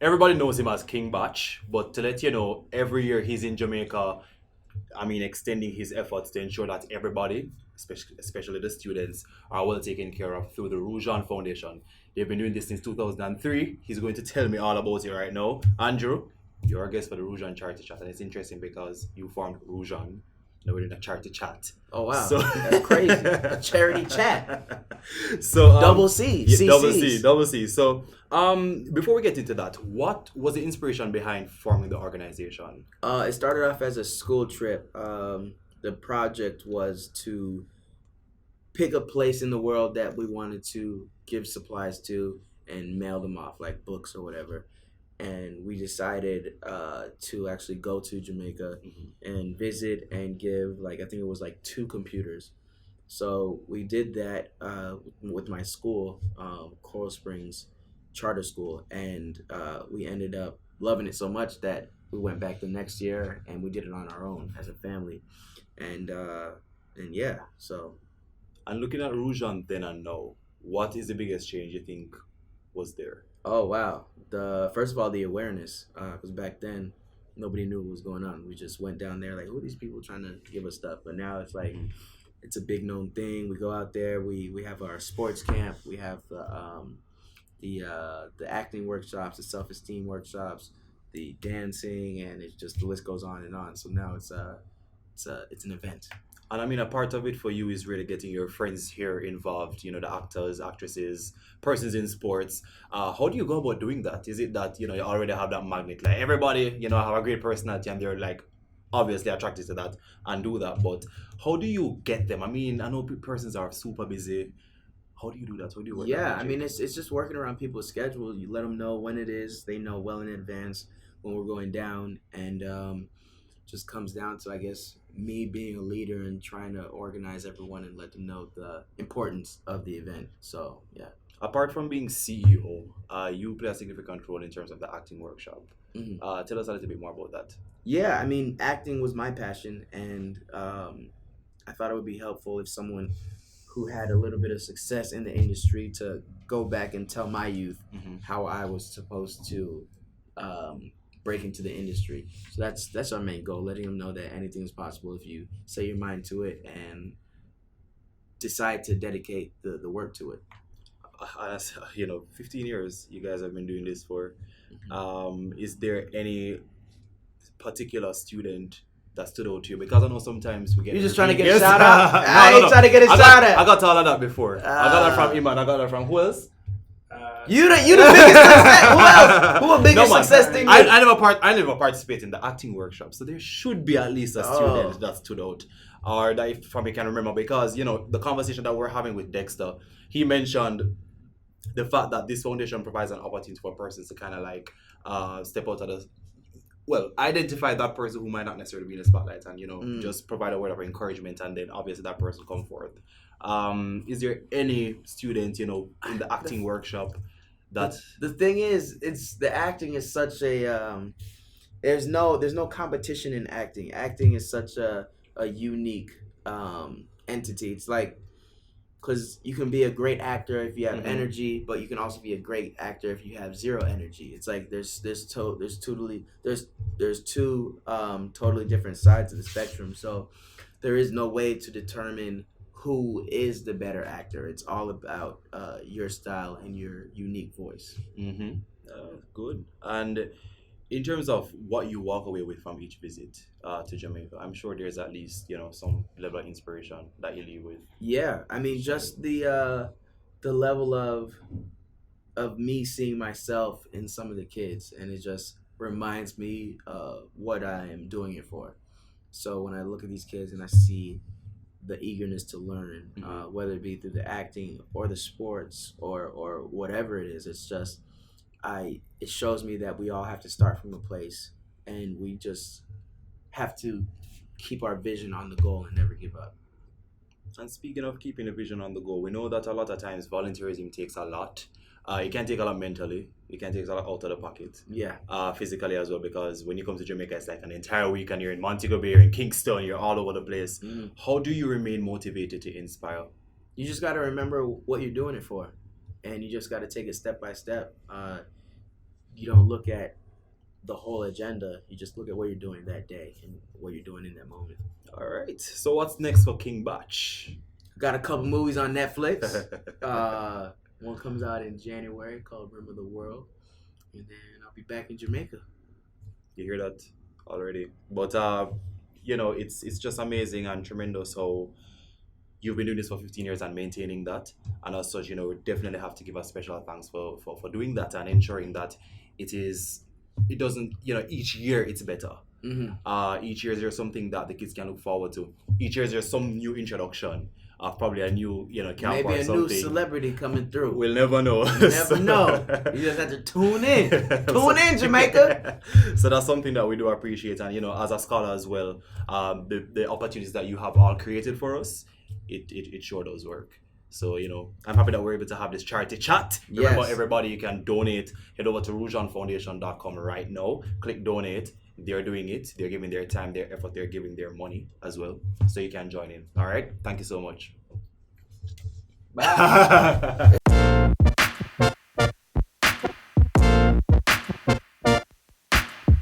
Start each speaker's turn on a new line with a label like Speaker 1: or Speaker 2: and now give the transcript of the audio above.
Speaker 1: everybody knows him as King Bach, but to let you know, every year he's in Jamaica. Extending his efforts to ensure that everybody, especially the students, are well taken care of through the Rujohn Foundation. They've been doing this since 2003. He's going to tell me all about it right now. Andrew, you're a guest for the Rujohn Charity Chat, and it's interesting because you formed Rujohn. Now we're in a charity chat.
Speaker 2: Oh wow,
Speaker 1: So
Speaker 2: that's crazy! A charity chat.
Speaker 1: So
Speaker 2: Double C,
Speaker 1: yeah, double C,
Speaker 2: CCs.
Speaker 1: double C. So before we get into that, what was the inspiration behind forming the organization?
Speaker 2: It started off as a school trip. The project was to pick a place in the world that we wanted to give supplies to and mail them off, like books or whatever. And we decided to actually go to Jamaica and visit and give, like, I think it was like 2 computers. So we did that with my school, Coral Springs Charter School, and we ended up loving it so much that we went back the next year and we did it on our own as a family, and yeah, so.
Speaker 1: And looking at Rujan then and now, what is the biggest change you think was there?
Speaker 2: Oh wow! The first of all, the awareness, because back then nobody knew what was going on. We just went down there like, who are these people trying to give us stuff? But now it's like it's a big known thing. We go out there. We have our sports camp. We have the acting workshops, the self esteem workshops, the dancing, and it's just the list goes on and on. So now it's an event.
Speaker 1: And a part of it for you is really getting your friends here involved, the actors, actresses, persons in sports. How do you go about doing that? Is it that, you already have that magnet? Like everybody, have a great personality and they're like obviously attracted to that and do that. But how do you get them? I know persons are super busy. How do you do that? How do you work
Speaker 2: Yeah,
Speaker 1: that magic?
Speaker 2: it's just working around people's schedule. You let them know when it is. They know well in advance when we're going down, and just comes down to, I guess, me being a leader and trying to organize everyone and let them know the importance of the event. So yeah.
Speaker 1: Apart from being CEO, you play a significant role in terms of the acting workshop.
Speaker 2: Mhm.
Speaker 1: Tell us a little bit more about that.
Speaker 2: Yeah, acting was my passion, and I thought it would be helpful if someone who had a little bit of success in the industry to go back and tell my youth how I was supposed to break into the industry. So that's our main goal, letting them know that anything is possible if you set your mind to it and decide to dedicate the work to it.
Speaker 1: 15 years you guys have been doing this for. Is there any particular student that stood out to you? Because I know sometimes we get.
Speaker 2: You're just trying to get a
Speaker 1: Yes.
Speaker 2: shout out?
Speaker 1: No,
Speaker 2: I
Speaker 1: no,
Speaker 2: ain't
Speaker 1: no.
Speaker 2: trying to get a shout out.
Speaker 1: I got all of that before. I got that from Iman. I got that from who else?
Speaker 2: You the biggest success. Who else? Who a bigger
Speaker 1: No, man.
Speaker 2: success than you?
Speaker 1: I never participate in the acting workshop, so there should be at least a student that stood out, or that if from me can remember. Because the conversation that we're having with Dexter, he mentioned the fact that this foundation provides an opportunity for persons to kind of like step out of identify that person who might not necessarily be in the spotlight, and just provide a word of encouragement, and then obviously that person come forth. Is there any student in the acting workshop that
Speaker 2: The thing is, it's the acting is such a there's no competition in acting. Acting is such a unique entity. It's like, because you can be a great actor if you have energy, but you can also be a great actor if you have zero energy. It's like there's two totally different sides of the spectrum. So there is no way to determine who is the better actor. It's all about your style and your unique voice.
Speaker 1: good? And in terms of what you walk away with from each visit to Jamaica, I'm sure there's at least some level of inspiration that you leave with.
Speaker 2: Yeah, just the level of me seeing myself in some of the kids, and it just reminds me what I am doing it for. So when I look at these kids and I see the eagerness to learn, whether it be through the acting or the sports or whatever it is, it's just it shows me that we all have to start from a place, and we just have to keep our vision on the goal and never give up.
Speaker 1: And speaking of keeping a vision on the go, we know that a lot of times volunteerism takes a lot. It can take a lot mentally. It can take a lot out of the pocket.
Speaker 2: Yeah.
Speaker 1: Physically as well, because when you come to Jamaica, it's like an entire week and you're in Montego Bay, you're in Kingston, you're all over the place. How do you remain motivated to inspire?
Speaker 2: You just got to remember what you're doing it for, and you just got to take it step by step. you don't look at the whole agenda. You just look at what you're doing that day and what you're doing in that moment.
Speaker 1: All right. So what's next for King Batch?
Speaker 2: Got a couple movies on Netflix. One comes out in January called Rim of the World, and then I'll be back in Jamaica.
Speaker 1: You hear that already? But it's just amazing and tremendous how you've been doing this for 15 years and maintaining that. And as such, we definitely have to give a special thanks for doing that and ensuring that it doesn't, each year it's better. Each year there's something that the kids can look forward to. Each year there's some new introduction of probably a new, camp
Speaker 2: Maybe
Speaker 1: or
Speaker 2: a
Speaker 1: something.
Speaker 2: new celebrity coming through.
Speaker 1: We'll never know.
Speaker 2: You never know. You just have to tune in. Tune in, Jamaica.
Speaker 1: So that's something that we do appreciate. And, as a scholar as well, the opportunities that you have all created for us, it sure does work. So, I'm happy that we're able to have this charity chat. Remember,
Speaker 2: Yes.
Speaker 1: everybody, you can donate. Head over to rujohnfoundation.com right now. Click donate. They're doing it. They're giving their time, their effort. They're giving their money as well. So you can join in. All right. Thank you so much.
Speaker 2: Bye.